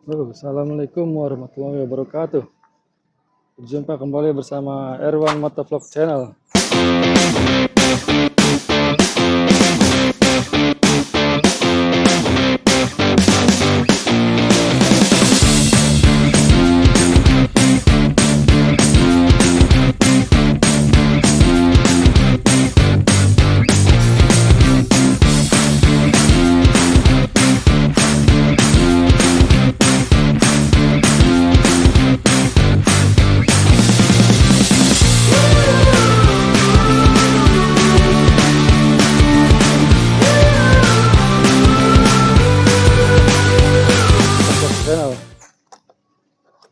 Assalamualaikum warahmatullahi wabarakatuh. Berjumpa kembali bersama Erwan Motovlog Channel. Channel.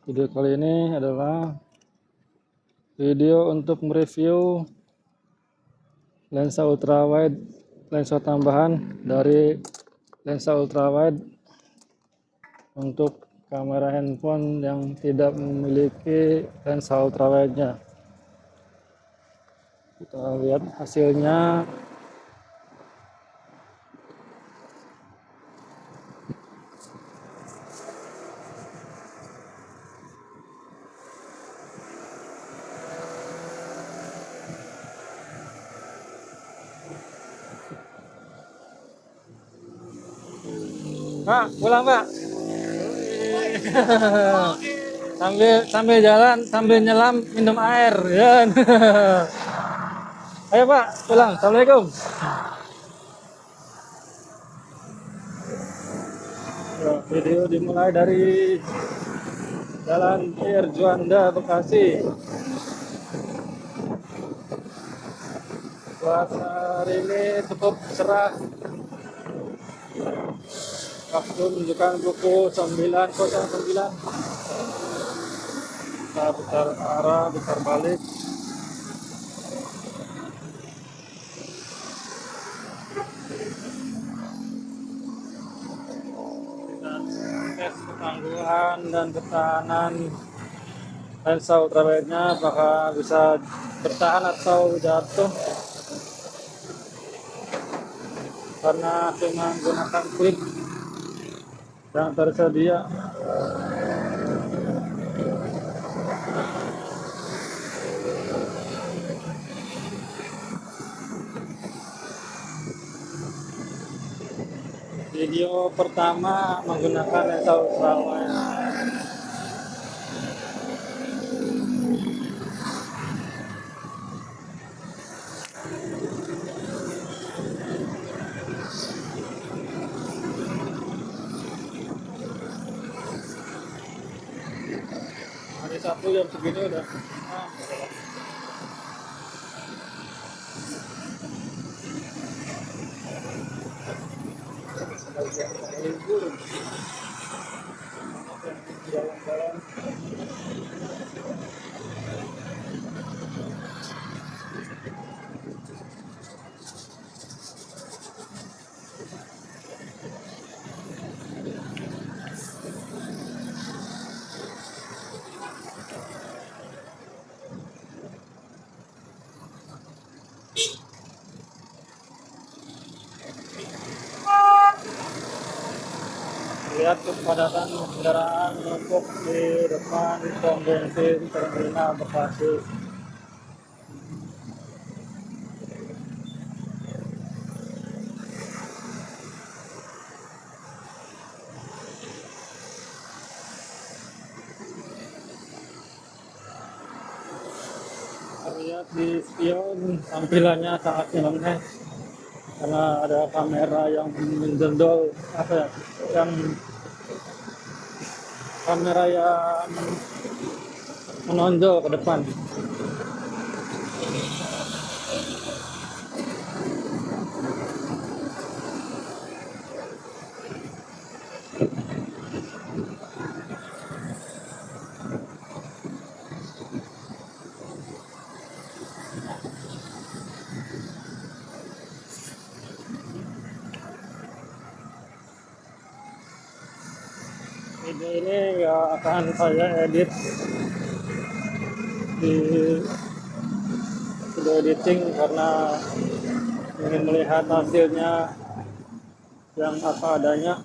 Video kali ini adalah video untuk mereview lensa ultrawide, lensa tambahan dari lensa ultrawide untuk kamera handphone yang tidak memiliki lensa ultrawide-nya. Kita lihat hasilnya. Pak, pulang Pak. sambil jalan, sambil nyelam, minum air, ya. Ayo Pak, pulang. Assalamualaikum. Video dimulai dari Jalan Air Juanda, Bekasi. Cuaca hari ini cukup cerah. Waktu menunjukkan pukul 9.09. Kita putar arah, putar balik. Kita tes ketangguhan dan ketahanan lensa ultrawide-nya, apakah bisa bertahan atau jatuh karena cuma menggunakan klip yang tersedia. Video pertama menggunakan lensa ultrawide. Hari Sabtu jam segini udah. Jalan-jalan. Lihat kepadatan kendaraan menumpuk di depan pom bensin terminal Bekasi. Lihat di spion tampilannya sangat nyeleneh karena ada kamera yang menjendol, yang kamera yang menonjol ke depan. Video ini ya akan saya edit di video editing karena ingin melihat hasilnya yang apa adanya.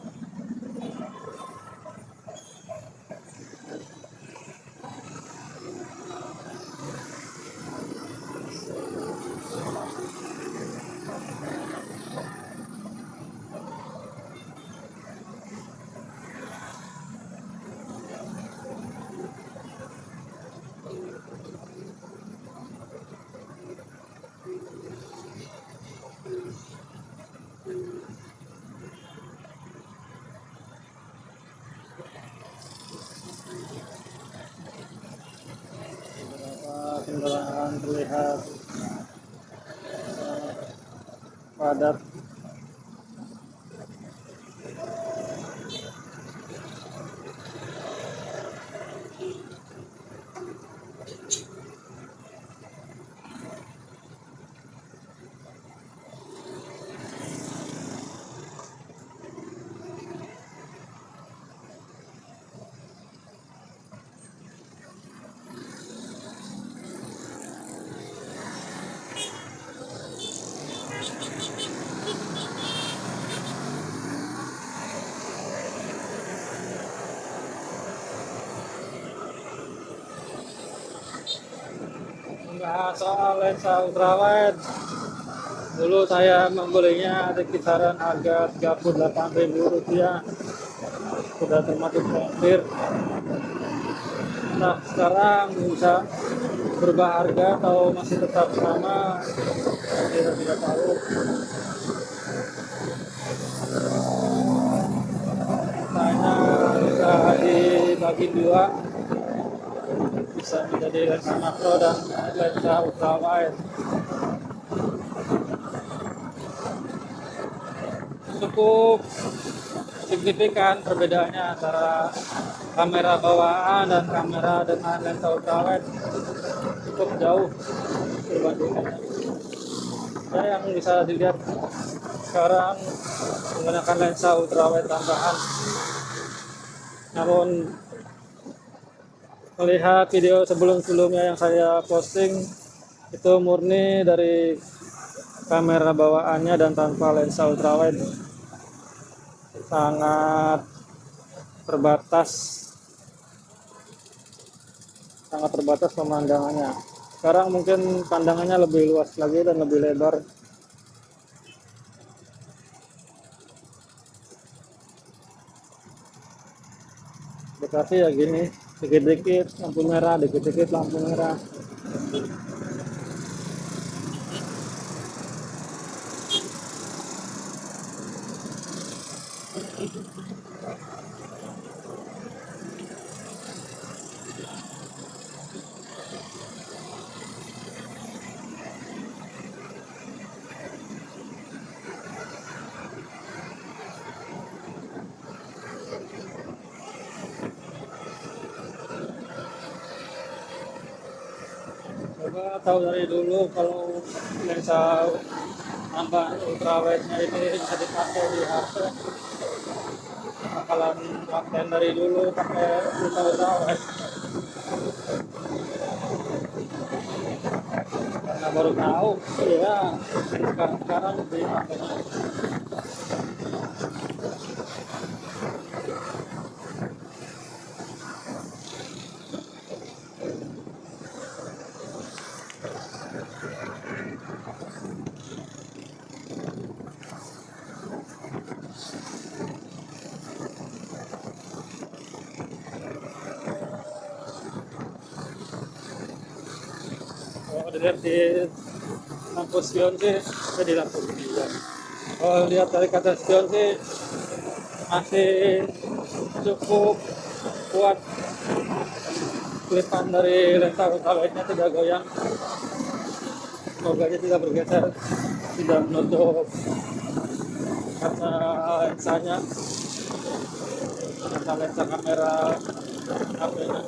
akan terlihat padat. Nah, soal lensa ultrawide, dulu saya membelinya di kisaran harga Rp38.000, sudah termasuk montir. Nah, sekarang bisa berubah harga atau masih tetap sama, kita tidak tahu. Makanya bisa dibagi dua, bisa menjadi lensa makro dan lensa ultrawide. Cukup signifikan perbedaannya antara kamera bawaan dan kamera dengan lensa ultrawide, cukup jauh perbandingannya. Ya, yang bisa dilihat sekarang menggunakan lensa ultrawide tambahan. Namun melihat video sebelum-sebelumnya yang saya posting, itu murni dari kamera bawaannya dan tanpa lensa ultrawide, sangat terbatas pemandangannya. Sekarang mungkin pandangannya lebih luas lagi dan lebih lebar. Dekati ya gini, dikit-dikit lampu merah, dikit-dikit lampu merah. Coba tahu dari dulu kalau lensa tambah ultrawide-nya ini bisa dipakai di HP, bakalan pakai dari dulu pakai ultrawide. Karena baru tahu, ya sekarang dipakai. Kalau dilihat di lampu spion sih, di lampu spion. Kalau lihat dari kaca spion sih masih cukup kuat. Kelipan dari lensa ultrawide-nya tidak goyang, semoga tidak bergeser, tidak menutup kaca lensanya, lensa kamera HP-nya.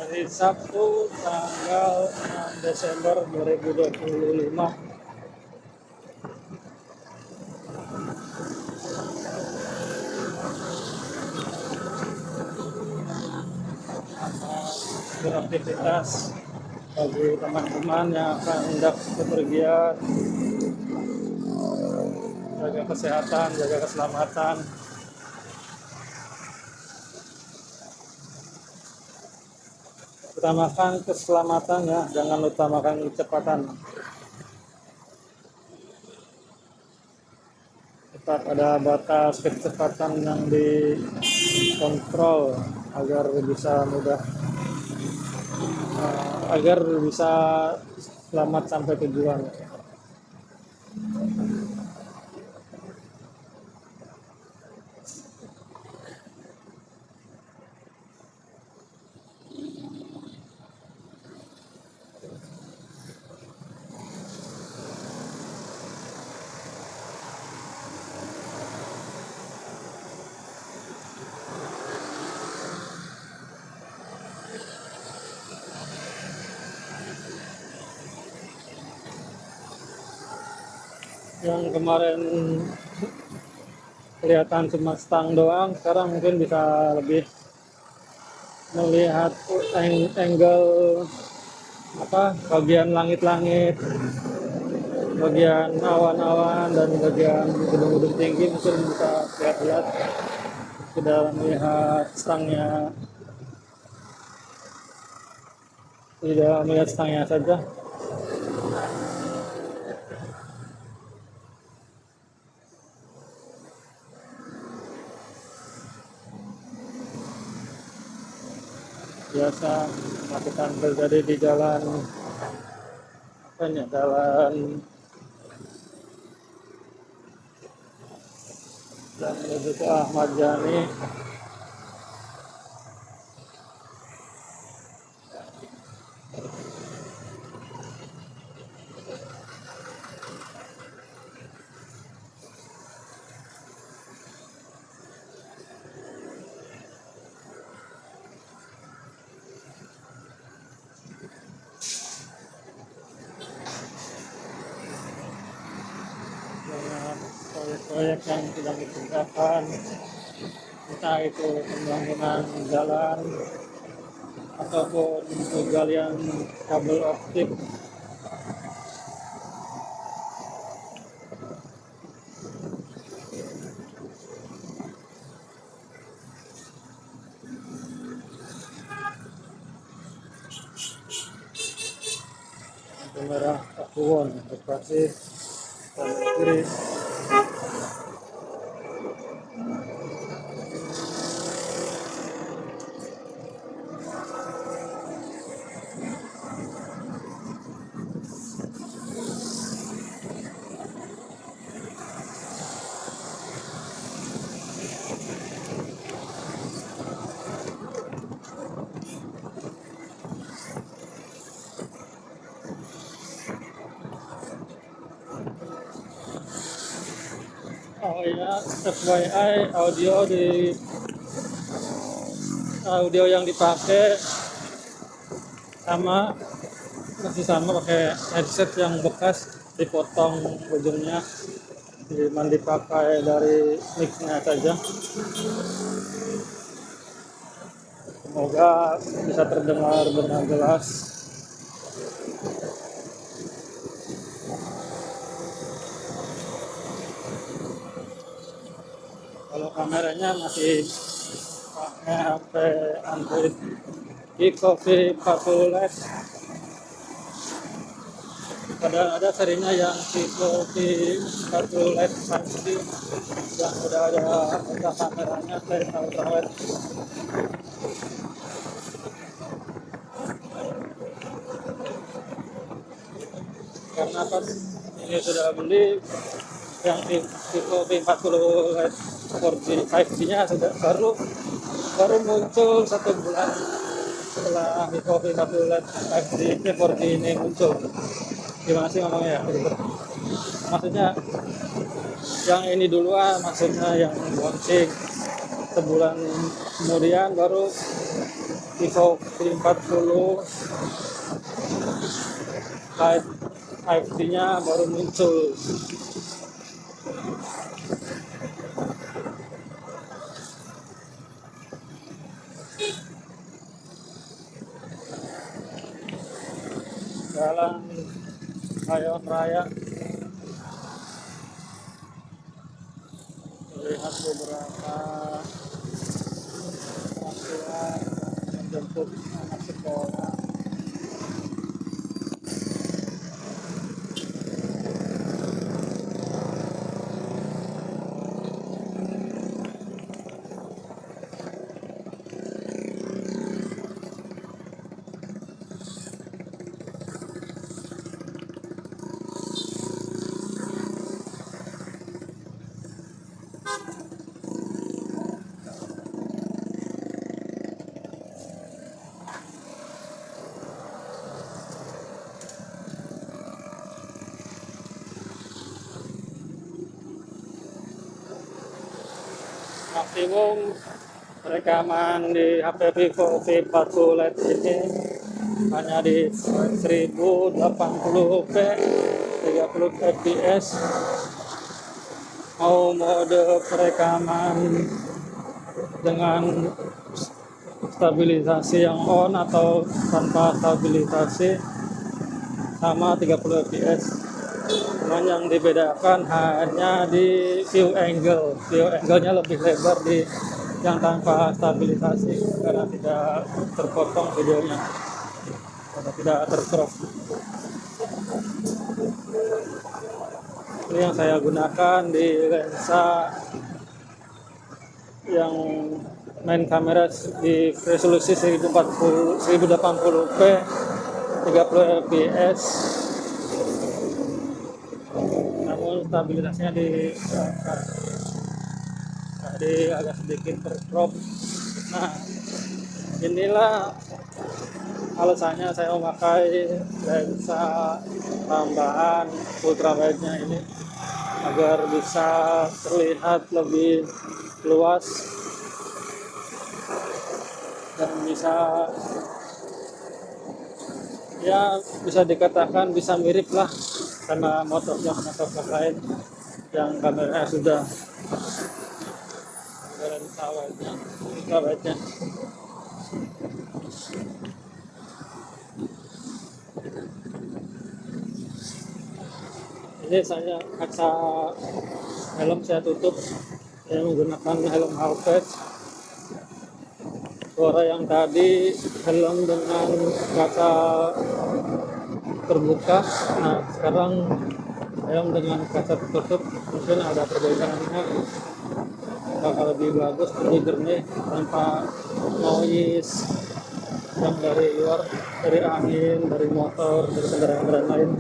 Hari Sabtu tanggal 6 Desember 2025. Beraktivitas bagi teman-teman yang akan hendak bepergian, jaga kesehatan, jaga keselamatan. Utamakan keselamatan ya, jangan utamakan kecepatan. Tetap ada batas kecepatan yang dikontrol agar bisa mudah, agar bisa selamat sampai tujuan. Yang kemarin kelihatan cuma stang doang, sekarang mungkin bisa lebih melihat angle bagian langit-langit, bagian awan-awan, dan bagian gedung-gedung tinggi mungkin bisa lihat-lihat, tidak melihat stangnya, tidak melihat stangnya saja. Biasa kemacetan terjadi di jalan jalan yang menuju ke Ahmad Yani. Dengan proyek-proyek yang sedang dikerjakan, entah itu pembangunan jalan ataupun penggalian kabel optik. Lampu merah Pakuwon operasi kiri. Oh iya, FYI, audio yang dipakai masih sama pakai headset yang bekas, dipotong ujungnya, cuma dipakai dari mic-nya saja. Semoga bisa terdengar benar jelas. Kalau kameranya masih pakai HP Android Vivo V40 LED. Padahal ada serinya yang Vivo V40 LED 5G yang sudah ada kameranya ultrawide. Karena pas ini sudah beli yang Vivo V40 LED 4G 5G-nya baru muncul 1 bulan setelah Vivo V40 LED 5G 4G ini muncul. Gimana sih ngomongnya ya? Maksudnya yang ini duluan, maksudnya yang launching sebulan kemudian baru Vivo V40 Lite 5G-nya baru muncul. Jalan Rayon Raya, terlihat beberapa orang tua menjemput anak sekolah. Maksimum rekaman di HP Vivo V40 LED ini hanya di 1080p 30 fps mau mode perekaman dengan stabilisasi yang on atau tanpa stabilisasi sama 30 fps. Cuman yang dibedakan hanya di view angle-nya lebih lebar di yang tanpa stabilisasi karena tidak terpotong videonya, karena tidak tercrop. Ini yang saya gunakan di lensa yang main kamera di resolusi 1080p 30 fps, namun stabilitasnya agak sedikit tercrop. Nah, inilah alasannya saya memakai lensa tambahan ultrawide-nya ini, agar bisa terlihat lebih luas dan bisa dikatakan bisa mirip lah sama motovlog lain yang kameranya sudah lensa ultrawide-nya. Ini saya kaca helm saya tutup, saya menggunakan helm Halfed. Suara yang tadi helm dengan kaca terbuka, nah sekarang helm dengan kaca tertutup, mungkin ada perbedaannya, bakal lebih bagus, lebih jernih tanpa noise yang dari luar, dari angin, dari motor, dari kendaraan lain.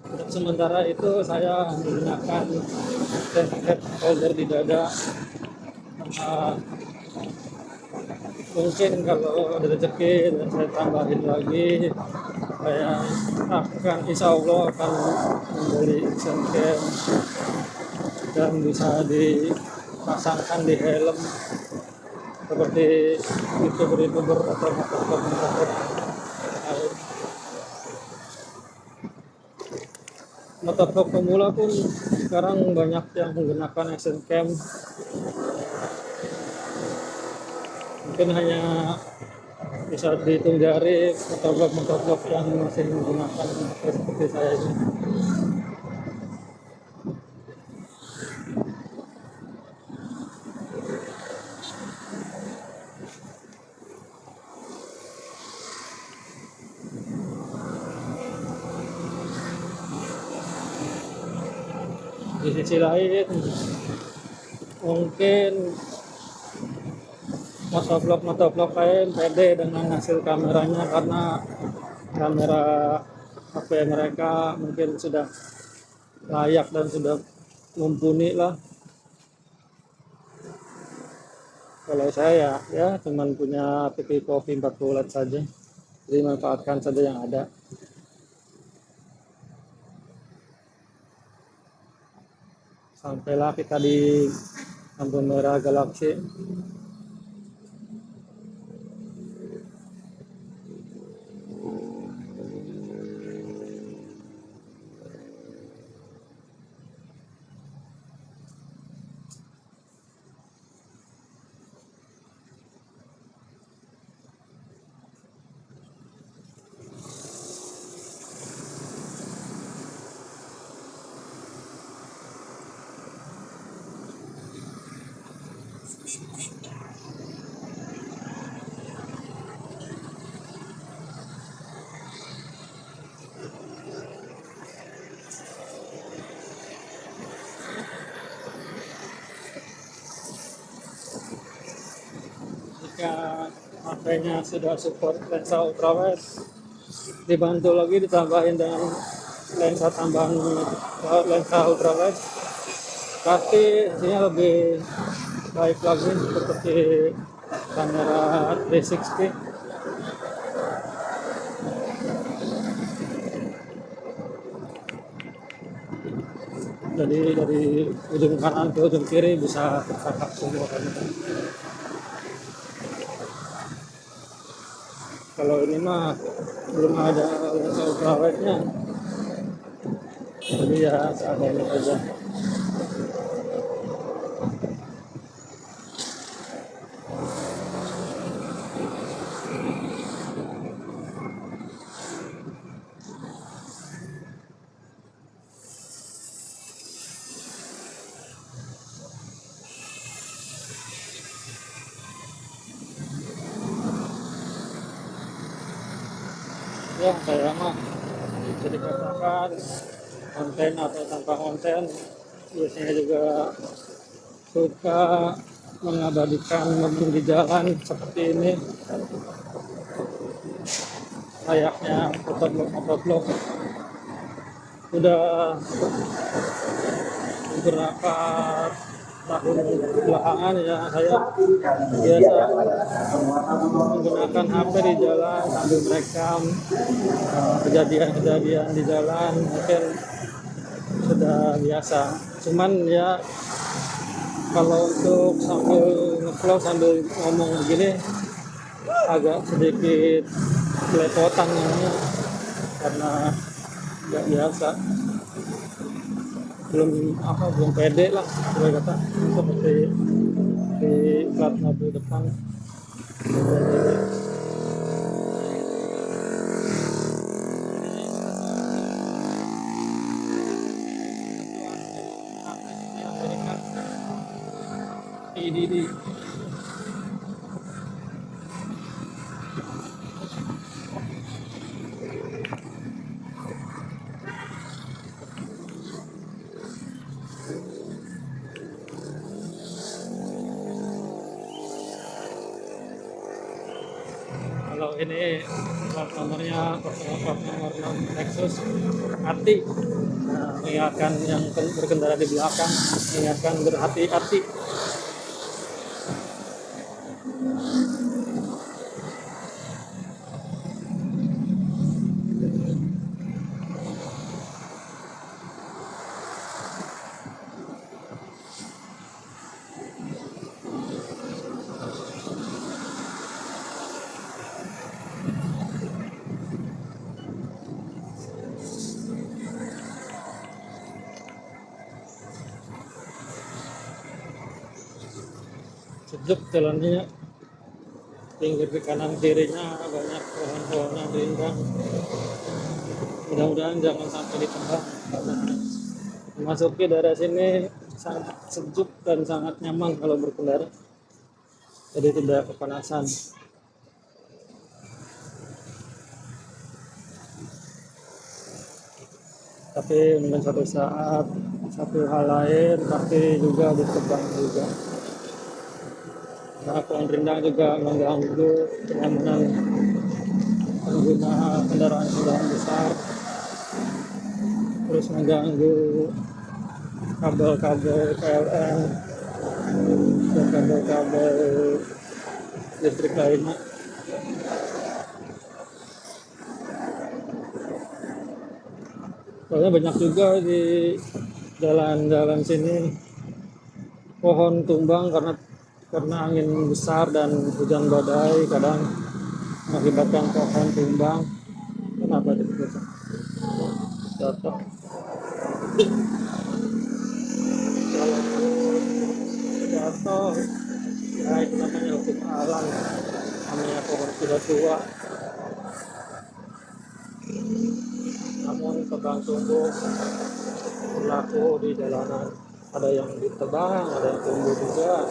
Untuk sementara itu saya menggunakan head holder di dada, mungkin kalau ada rezeki dan saya tambahin lagi, saya insya Allah akan membeli action cam dan bisa dipasangkan di helm seperti youtuber atau motovlog lain. Motovlog pemula pun sekarang banyak yang menggunakan action cam. Mungkin hanya bisa dihitung jari motovlog yang masih menggunakan seperti saya ini. Di sisi lain, mungkin motovlog lain pede dengan hasil kameranya karena kamera HP mereka mungkin sudah layak dan sudah mumpuni lah. Kalau saya ya cuman punya Poco V40 LED saja, jadi manfaatkan saja yang ada. Sampailah kita di lampu merah Galaxy. Jika HP-nya sudah support lensa ultrawide, dibantu lagi ditambahin dengan lensa tambahan lensa ultrawide, pasti hasilnya lebih baik lagi seperti kamera 360. Jadi dari ujung kanan ke ujung kiri bisa tertangkap semua kamera. Kalau ini mah belum ada ultrawide-nya, jadi ya seadanya aja. Ya saya mah bisa dikatakan konten atau tanpa konten biasanya juga suka mengabadikan mobil di jalan seperti ini, layaknya motovlog. Udah beberapa tahun belakangan ya saya biasa menggunakan HP di jalan sambil merekam kejadian-kejadian di jalan, mungkin sudah biasa. Cuman ya kalau untuk sambil ngevlog sambil ngomong begini agak sedikit belepotan namanya, karena nggak biasa, belum pede lah boleh kata seperti di plat mobil depan. Di kalau ini plat nomornya plat nomor Lexus Ati, nah, mengingatkan yang berkendara di belakang, mengingatkan berhati-hati. Sejuk jalannya, pinggir ke kanan kirinya banyak pohon-pohonan rindang. Mudah-mudahan jangan sampai ditebang, karena memasuki daerah sini sangat sejuk dan sangat nyaman kalau berkendara, jadi tidak kepanasan. Tapi mungkin suatu saat satu hal lain pasti juga ditebang juga. Nah, pohon rindang juga mengganggu kenyamanan pengguna kendaraan besar, terus mengganggu kabel-kabel PLN dan kabel-kabel listrik lainnya. Soalnya banyak juga di jalan-jalan sini pohon tumbang karena angin besar dan hujan badai, kadang mengakibatkan pohon tumbang. Kenapa itu jatuh? Kalau jatuh ya itu namanya hukum alam, namanya pohon sudah tua. Namun tebang tumbuh berlaku di jalanan, ada yang ditebang, ada yang tumbuh juga.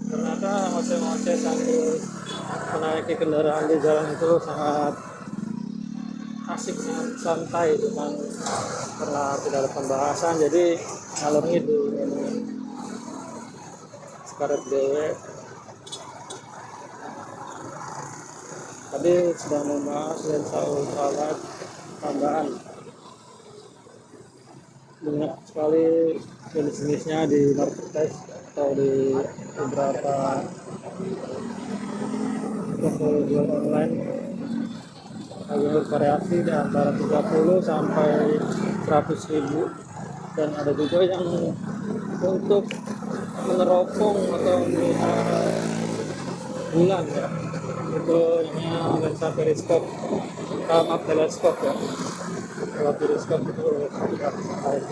Ternyata ngoceh-ngoceh sambil menaiki kendaraan di jalan itu sangat asik, sangat santai, cuman karena tidak ada pembahasan jadi ngalor ngidul sekaret dewe. Tadi sedang membahas lensa ultrawide tambahan, banyak sekali jenis-jenisnya di marketplace atau di beberapa toko jual online harga bervariasi di antara 30 sampai 100.000, dan ada juga yang untuk meneropong atau melihara bulan ya, itu namanya lensa periskop, maaf teleskop ya. Kalau periskop itu tidak lain.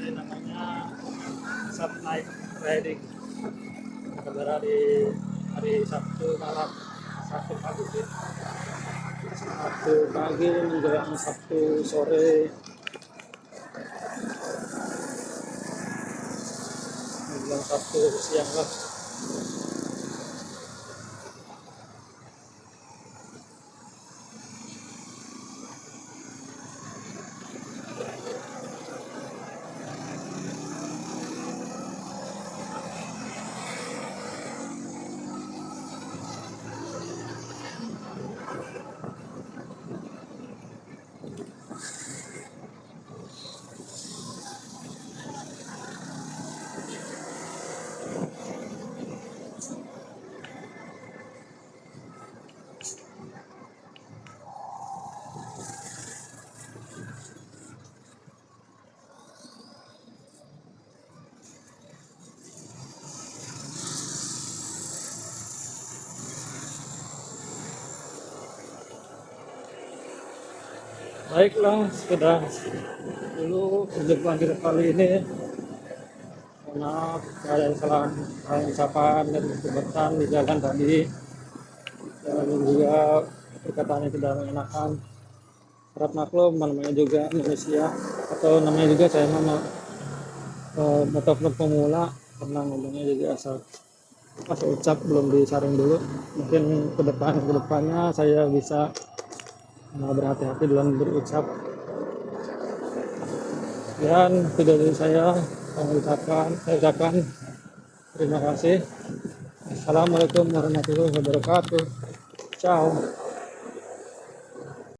Ini namanya Sat Night Riding, berkendara di hari Sabtu malam, Sabtu pagi sih. Sabtu pagi menjelang Sabtu sore, menjelang Sabtu siang lah. Baiklah, sudah dulu perjumpaan kita kali ini. Mohon maaf ada kesalahan ucapan dan kebetulan di jalan tadi, dan juga perkataan yang tidak mengenakan. Harap maklum, namanya juga manusia, atau namanya juga saya motovlog pemula, karena ngomongnya juga asal ucap belum disaring dulu. Mungkin kedepannya saya bisa berhati-hati dalam berucap. Dan tidak dari saya ucapkan terima kasih. Assalamualaikum warahmatullahi wabarakatuh. Ciao.